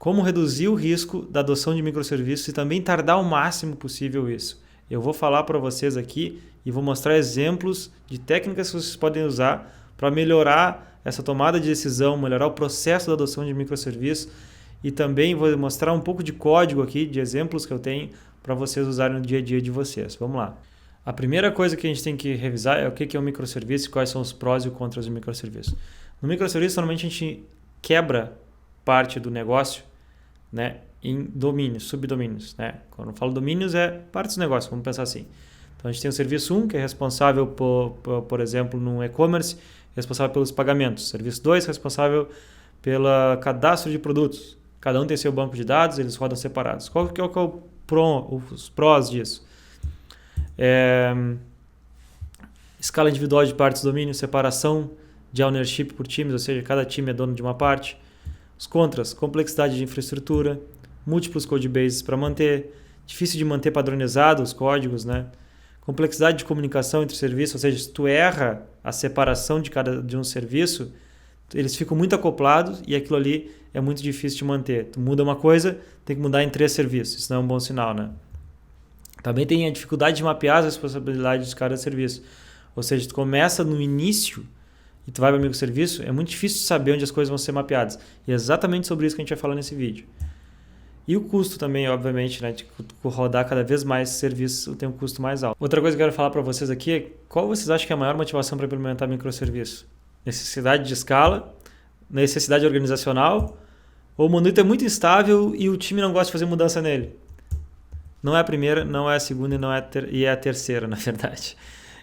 como reduzir o risco da adoção de microserviços e também tardar o máximo possível isso. Eu vou falar para vocês aqui e vou mostrar exemplos de técnicas que vocês podem usar para melhorar essa tomada de decisão, melhorar o processo da adoção de microserviços, e também vou mostrar um pouco de código aqui, de exemplos que eu tenho para vocês usarem no dia a dia de vocês. Vamos lá. A primeira coisa que a gente tem que revisar é o que é um microserviço e quais são os prós e os contras do microserviço. No microserviço, normalmente a gente quebra parte do negócio, né, em domínios, subdomínios. Né? Quando eu falo domínios, é partes do negócio, vamos pensar assim. Então a gente tem o serviço 1, que é responsável, por exemplo, no e-commerce, responsável pelos pagamentos. Serviço 2, responsável pelo cadastro de produtos. Cada um tem seu banco de dados, eles rodam separados. Qual que é os prós disso? Escala individual de partes do domínio, separação de ownership por times, ou seja, cada time é dono de uma parte. Os contras, complexidade de infraestrutura, múltiplos codebases para manter, difícil de manter padronizado os códigos, né? Complexidade de comunicação entre serviços, ou seja, se tu erra a separação de um serviço, eles ficam muito acoplados e aquilo ali é muito difícil de manter. Tu muda uma coisa, tem que mudar em 3 serviços, isso não é um bom sinal, né? Também tem a dificuldade de mapear as responsabilidades de cada serviço, ou seja, tu começa no início e tu vai para o microserviço, é muito difícil de saber onde as coisas vão ser mapeadas. E é exatamente sobre isso que a gente vai falar nesse vídeo. E o custo também, obviamente, né, de rodar cada vez mais serviços tem um custo mais alto. Outra coisa que eu quero falar para vocês aqui é qual vocês acham que é a maior motivação para implementar microserviço? Necessidade de escala, necessidade organizacional, ou o monolito é muito instável e o time não gosta de fazer mudança nele? Não é a primeira, não é a segunda e é a terceira, na verdade.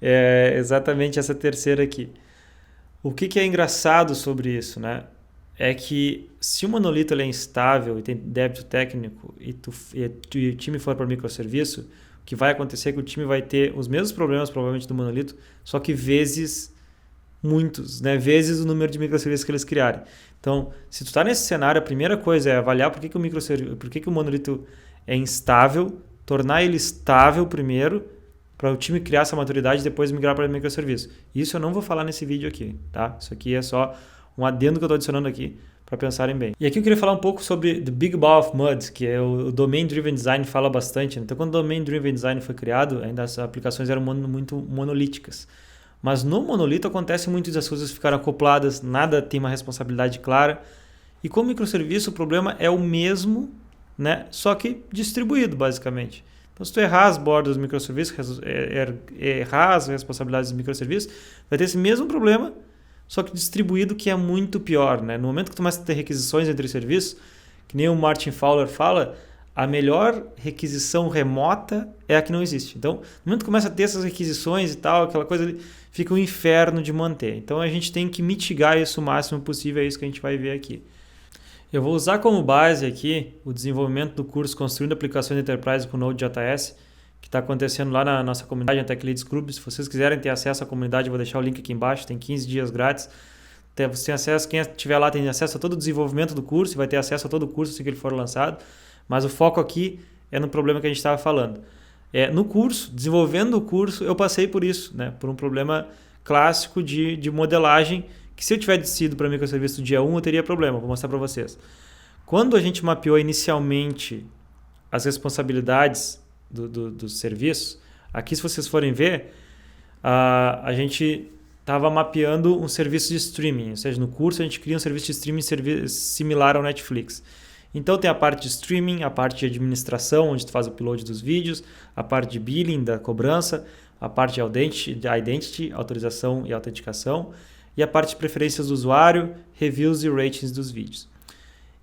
É exatamente essa terceira aqui. O que é engraçado sobre isso, né? É que se o monolito é instável e tem débito técnico e o time for para microserviço, o que vai acontecer é que o time vai ter os mesmos problemas provavelmente do monolito, só que vezes muitos, né? Vezes o número de microserviços que eles criarem. Então, se tu está nesse cenário, a primeira coisa é avaliar por que o monolito é instável, tornar ele estável primeiro, para o time criar essa maturidade e depois migrar para microserviço. Isso eu não vou falar nesse vídeo aqui, tá? Isso aqui é só um adendo que eu estou adicionando aqui para pensarem bem. E aqui eu queria falar um pouco sobre The Big Ball of Mud, que é o Domain Driven Design fala bastante. Então, quando o Domain Driven Design foi criado, ainda as aplicações eram muito monolíticas. Mas no monolito acontece muito isso, as coisas ficaram acopladas, nada tem uma responsabilidade clara. E com o microserviço o problema é o mesmo, né? Só que distribuído, basicamente. Então, se tu errar as bordas dos microserviços, errar as responsabilidades dos microserviços, vai ter esse mesmo problema, só que distribuído, que é muito pior, né? No momento que tu começa a ter requisições entre serviços, que nem o Martin Fowler fala, a melhor requisição remota é a que não existe. Então, no momento que começa a ter essas requisições e tal, aquela coisa ali, fica um inferno de manter. Então, a gente tem que mitigar isso o máximo possível, é isso que a gente vai ver aqui. Eu vou usar como base aqui o desenvolvimento do curso Construindo Aplicações Enterprise com Node.js, que está acontecendo lá na nossa comunidade, na Tech Leads Club. Se vocês quiserem ter acesso à comunidade, eu vou deixar o link aqui embaixo, tem 15 dias grátis. Você tem acesso, quem estiver lá tem acesso a todo o desenvolvimento do curso e vai ter acesso a todo o curso assim que ele for lançado. Mas o foco aqui é no problema que a gente estava falando. No curso, desenvolvendo o curso, eu passei por isso, né? Por um problema clássico de modelagem, que se eu tivesse ido para microserviço do dia 1, eu teria problema. Vou mostrar para vocês. Quando a gente mapeou inicialmente as responsabilidades dos serviços, aqui se vocês forem ver, a gente estava mapeando um serviço de streaming, ou seja, no curso a gente cria um serviço de streaming similar ao Netflix. Então tem a parte de streaming, a parte de administração, onde tu faz o upload dos vídeos, a parte de billing, da cobrança, a parte de identity, autorização e autenticação, e a parte de preferências do usuário, reviews e ratings dos vídeos.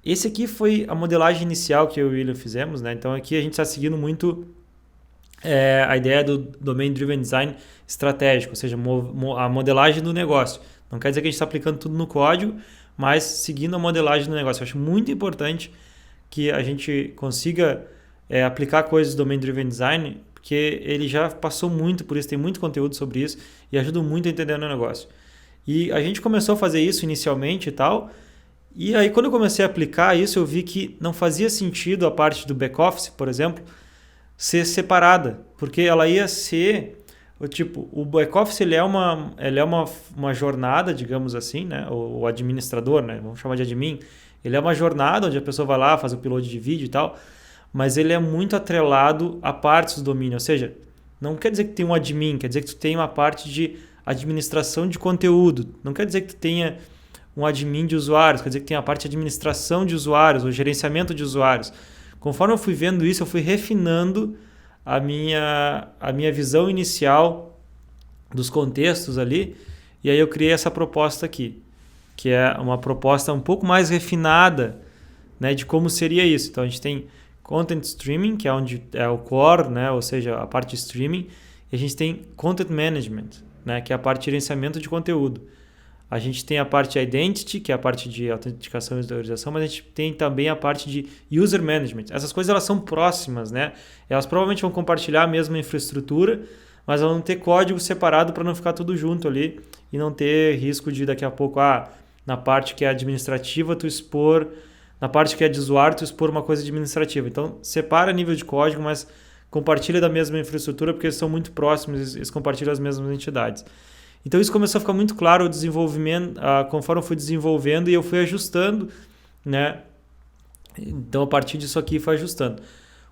Esse aqui foi a modelagem inicial que eu e o William fizemos, né? Então aqui a gente está seguindo muito a ideia do Domain Driven Design estratégico, ou seja, a modelagem do negócio. Não quer dizer que a gente está aplicando tudo no código, mas seguindo a modelagem do negócio. Eu acho muito importante que a gente consiga aplicar coisas do Domain Driven Design, porque ele já passou muito por isso, tem muito conteúdo sobre isso e ajuda muito a entender o negócio. E a gente começou a fazer isso inicialmente e tal, e aí quando eu comecei a aplicar isso, eu vi que não fazia sentido a parte do back-office, por exemplo, ser separada, porque ela ia ser, o back-office ele é uma jornada, digamos assim, né? O administrador, né? Vamos chamar de admin, Ele é uma jornada onde a pessoa vai lá, faz o upload de vídeo e tal, mas ele é muito atrelado a partes do domínio, ou seja, não quer dizer que tem um admin, quer dizer que tu tem uma parte de administração de conteúdo, não quer dizer que tu tenha um admin de usuários, quer dizer que tem a parte de administração de usuários, ou gerenciamento de usuários. Conforme eu fui vendo isso, eu fui refinando a minha visão inicial dos contextos ali, e aí eu criei essa proposta aqui, que é uma proposta um pouco mais refinada, né, de como seria isso. Então a gente tem Content Streaming, que é onde é o core, né, ou seja, a parte de streaming, e a gente tem Content Management, né, que é a parte de gerenciamento de conteúdo. A gente tem a parte Identity, que é a parte de autenticação e autorização, mas a gente tem também a parte de User Management. Essas coisas elas são próximas, né? Elas provavelmente vão compartilhar a mesma infraestrutura, mas vão ter código separado para não ficar tudo junto ali e não ter risco de daqui a pouco, na parte que é administrativa, tu expor, na parte que é de usuário, tu expor uma coisa administrativa. Então, separa nível de código, mas compartilha da mesma infraestrutura porque eles são muito próximos, eles compartilham as mesmas entidades. Então isso começou a ficar muito claro o desenvolvimento, conforme eu fui desenvolvendo e eu fui ajustando, né? Então a partir disso aqui foi ajustando.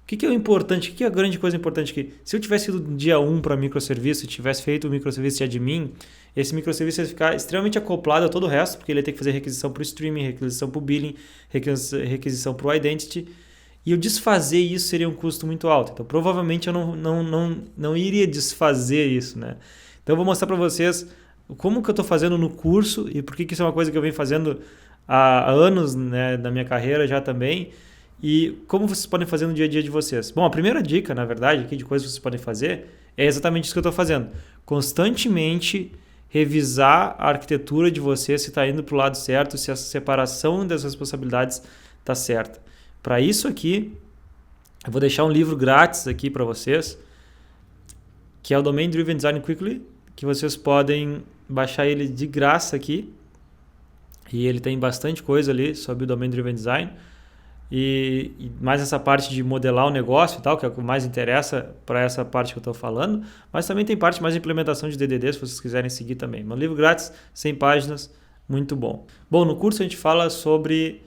O que é o importante? O que é a grande coisa importante aqui? Se eu tivesse ido do dia 1 para microserviço e tivesse feito o microserviço de admin, esse microserviço ia ficar extremamente acoplado a todo o resto, porque ele ia ter que fazer requisição para o streaming, requisição para o billing, requisição para o identity, e eu desfazer isso seria um custo muito alto. Então provavelmente eu não iria desfazer isso, né? Então eu vou mostrar para vocês como que eu estou fazendo no curso e por que isso é uma coisa que eu venho fazendo há anos, né, na minha carreira já também, e como vocês podem fazer no dia a dia de vocês. Bom, a primeira dica, na verdade, aqui de coisas que vocês podem fazer é exatamente isso que eu estou fazendo. Constantemente revisar a arquitetura de vocês, se está indo para o lado certo, se a separação das responsabilidades está certa. Para isso aqui, eu vou deixar um livro grátis aqui para vocês, que é o Domain Driven Design Quickly, que vocês podem baixar ele de graça aqui. E ele tem bastante coisa ali sobre o Domain Driven Design. E mais essa parte de modelar o negócio e tal, que é o que mais interessa para essa parte que eu estou falando. Mas também tem parte mais de implementação de DDD, se vocês quiserem seguir também. Um livro grátis, 100 páginas, muito bom. Bom, no curso a gente fala sobre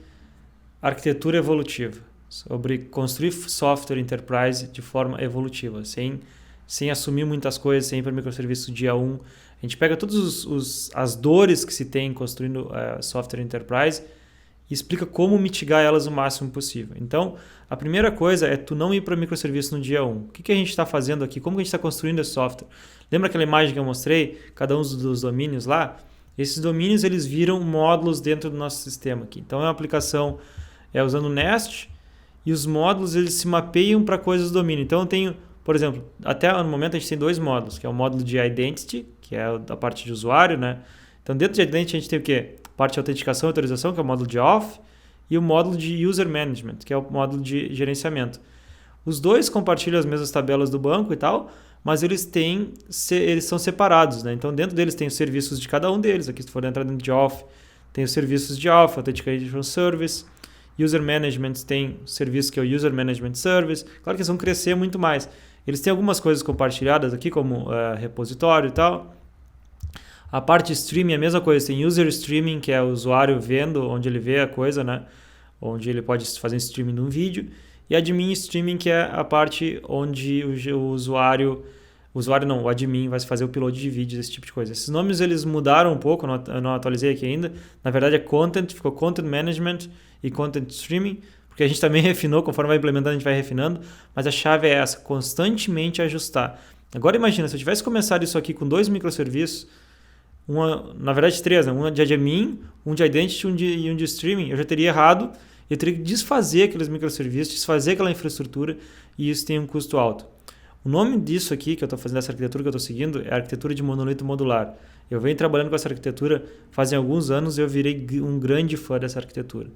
arquitetura evolutiva, sobre construir software enterprise de forma evolutiva, sem assumir muitas coisas, sem ir para microserviço dia 1. A gente pega todas as dores que se tem construindo software enterprise e explica como mitigar elas o máximo possível. Então, a primeira coisa é tu não ir para microserviço no dia 1. O que a gente está fazendo aqui? Como que a gente está construindo esse software? Lembra aquela imagem que eu mostrei? Cada um dos domínios lá? Esses domínios eles viram módulos dentro do nosso sistema aqui. Então, é uma aplicação usando Nest e os módulos eles se mapeiam para coisas do domínio. Então, eu tenho, por exemplo, até no momento a gente tem dois módulos, que é o módulo de Identity, que é a parte de usuário, né? Então, dentro de Identity a gente tem o quê? Parte de autenticação e autorização, que é o módulo de Auth, e o módulo de User Management, que é o módulo de gerenciamento. Os dois compartilham as mesmas tabelas do banco e tal, mas eles são separados, né? Então, dentro deles tem os serviços de cada um deles. Aqui, se for entrar dentro de Auth, tem os serviços de Auth, Authentication Service. User Management tem o serviço que é o User Management Service. Claro que eles vão crescer muito mais. Eles têm algumas coisas compartilhadas aqui, como repositório e tal. A parte de streaming é a mesma coisa. Tem User Streaming, que é o usuário vendo, onde ele vê a coisa, né? Onde ele pode fazer streaming de um vídeo. E Admin Streaming, que é a parte onde o admin vai fazer o upload de vídeos, esse tipo de coisa. Esses nomes eles mudaram um pouco, eu não atualizei aqui ainda. Na verdade é Content, ficou Content Management e Content Streaming, porque a gente também refinou, conforme vai implementando a gente vai refinando, mas a chave é essa, constantemente ajustar. Agora imagina, se eu tivesse começado isso aqui com 2 microserviços, na verdade 3, né? Um de admin, um de identity e um de streaming, eu já teria errado, eu teria que desfazer aqueles microserviços, desfazer aquela infraestrutura, e isso tem um custo alto. O nome disso aqui, que eu estou fazendo, essa arquitetura que eu estou seguindo, é a arquitetura de monolito modular. Eu venho trabalhando com essa arquitetura fazem alguns anos e eu virei um grande fã dessa arquitetura.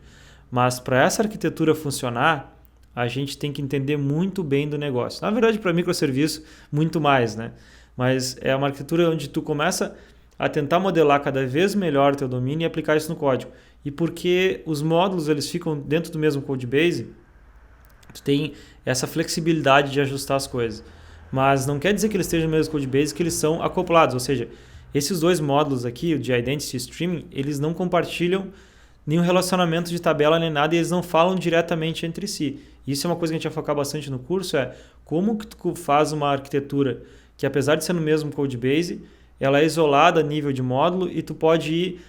Mas para essa arquitetura funcionar, a gente tem que entender muito bem do negócio. Na verdade, para microserviço, muito mais, né? Mas é uma arquitetura onde tu começa a tentar modelar cada vez melhor o teu domínio e aplicar isso no código. E porque os módulos eles ficam dentro do mesmo codebase, tu tem essa flexibilidade de ajustar as coisas. Mas não quer dizer que eles estejam no mesmo codebase, que eles são acoplados. Ou seja, esses dois módulos aqui, o de Identity e Streaming, eles não compartilham nenhum relacionamento de tabela nem nada, e eles não falam diretamente entre si. Isso é uma coisa que a gente vai focar bastante no curso, é como que tu faz uma arquitetura que, apesar de ser no mesmo codebase, ela é isolada a nível de módulo e tu pode ir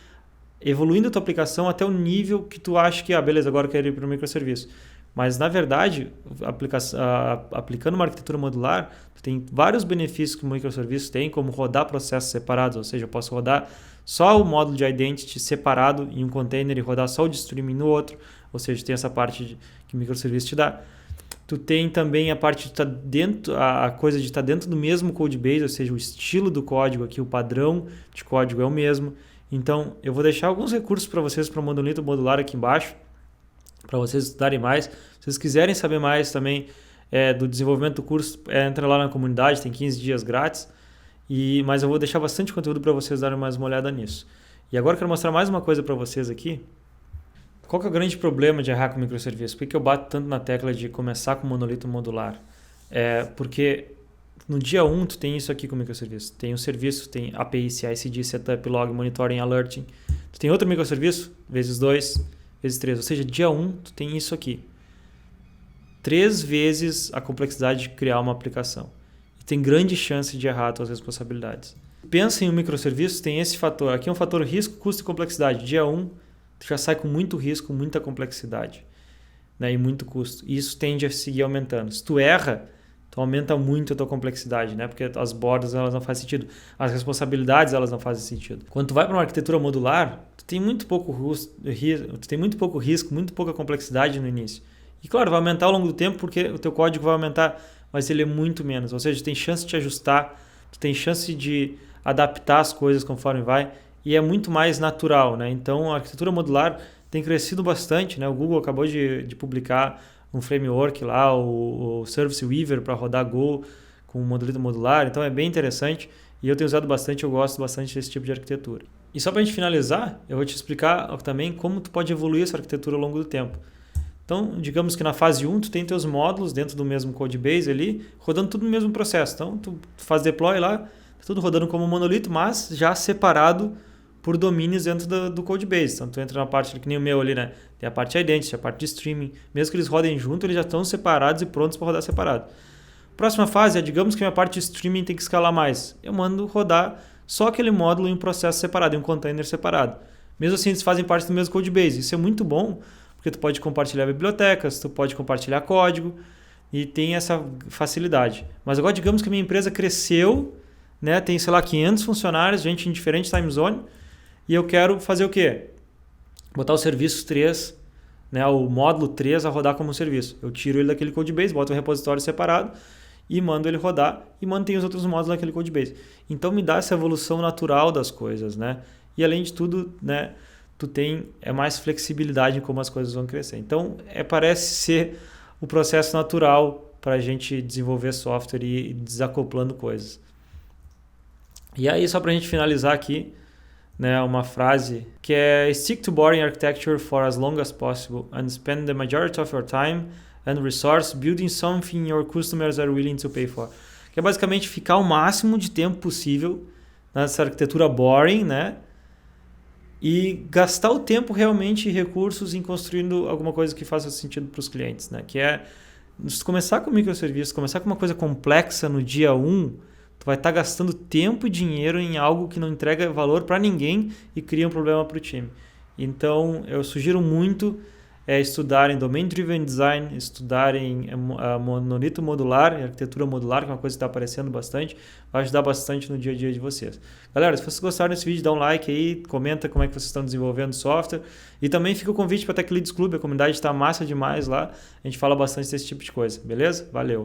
evoluindo a tua aplicação até o nível que tu acha que, beleza, agora eu quero ir para o microserviço. Mas, na verdade, aplicando uma arquitetura modular, tu tem vários benefícios que o microserviço tem, como rodar processos separados, ou seja, eu posso rodar só o módulo de identity separado em um container e rodar só o de streaming no outro, ou seja, tem essa parte que o microserviço te dá. Tu tem também a parte de estar dentro, a coisa de estar dentro do mesmo codebase, ou seja, o estilo do código aqui, o padrão de código é o mesmo. Então, eu vou deixar alguns recursos para vocês para o Monolito Modular aqui embaixo, para vocês estudarem mais. Se vocês quiserem saber mais também do desenvolvimento do curso, entra lá na comunidade, tem 15 dias grátis. Mas eu vou deixar bastante conteúdo para vocês darem mais uma olhada nisso. E agora eu quero mostrar mais uma coisa para vocês aqui. Qual que é o grande problema de errar com microserviço? Por que eu bato tanto na tecla de começar com monolito modular? Porque no dia 1 tu tem isso aqui com microserviço. Tem um serviço, tem API, CI/CD, Setup, Log, Monitoring, Alerting. Tu tem outro microserviço, vezes 2, vezes 3. Ou seja, dia 1 tu tem isso aqui. 3 vezes a complexidade de criar uma aplicação. E tem grande chance de errar as tuas responsabilidades. Pensa em um microserviço, tem esse fator. Aqui é um fator risco, custo e complexidade. Dia 1 tu já sai com muito risco, muita complexidade, né, e muito custo. E isso tende a seguir aumentando. Se tu erra, tu aumenta muito a tua complexidade, né, porque as bordas elas não fazem sentido. As responsabilidades elas não fazem sentido. Quando tu vai para uma arquitetura modular, tu tem muito pouco risco, muito pouca complexidade no início. E claro, vai aumentar ao longo do tempo porque o teu código vai aumentar, mas ele é muito menos. Ou seja, tu tem chance de te ajustar, tu tem chance de adaptar as coisas conforme vai. E é muito mais natural, né? Então, a arquitetura modular tem crescido bastante, né? O Google acabou de publicar um framework lá, o Service Weaver, para rodar Go com monolito modular. Então, é bem interessante e eu tenho usado bastante, eu gosto bastante desse tipo de arquitetura. E só para a gente finalizar, eu vou te explicar também como tu pode evoluir essa arquitetura ao longo do tempo. Então, digamos que na fase 1, tu tem teus módulos dentro do mesmo codebase ali, rodando tudo no mesmo processo. Então, tu faz deploy lá, tudo rodando como monolito, mas já separado por domínios dentro do codebase. Então, tu entra na parte que nem o meu ali, né? Tem a parte identity, a parte de streaming. Mesmo que eles rodem junto, eles já estão separados e prontos para rodar separado. Próxima fase é, digamos que minha parte de streaming tem que escalar mais. Eu mando rodar só aquele módulo em um processo separado, em um container separado. Mesmo assim, eles fazem parte do mesmo codebase. Isso é muito bom, porque tu pode compartilhar bibliotecas, tu pode compartilhar código e tem essa facilidade. Mas agora, digamos que a minha empresa cresceu, né? Tem, sei lá, 500 funcionários, gente em diferente time zone, e eu quero fazer o quê? Botar o serviço 3, né, o módulo 3 a rodar como serviço. Eu tiro ele daquele codebase, boto um repositório separado e mando ele rodar e mantenho os outros módulos naquele codebase. Então me dá essa evolução natural das coisas, né? E além de tudo, né, tu tem mais flexibilidade em como as coisas vão crescer. Então parece ser o processo natural para a gente desenvolver software e ir desacoplando coisas. E aí, só para a gente finalizar aqui, né, uma frase que é stick to boring architecture for as long as possible and spend the majority of your time and resource building something your customers are willing to pay for. Que é basicamente ficar o máximo de tempo possível nessa arquitetura boring, né, e gastar o tempo realmente e recursos em construindo alguma coisa que faça sentido para os clientes, né, que é se começar com microserviços, começar com uma coisa complexa no dia 1, tu vai estar gastando tempo e dinheiro em algo que não entrega valor para ninguém e cria um problema para o time. Então, eu sugiro muito estudarem Domain Driven Design, estudarem monolito modular, arquitetura modular, que é uma coisa que está aparecendo bastante, vai ajudar bastante no dia a dia de vocês. Galera, se vocês gostaram desse vídeo, dá um like aí, comenta como é que vocês estão desenvolvendo software e também fica o convite para a Tech Leads Club, a comunidade está massa demais lá, a gente fala bastante desse tipo de coisa, beleza? Valeu!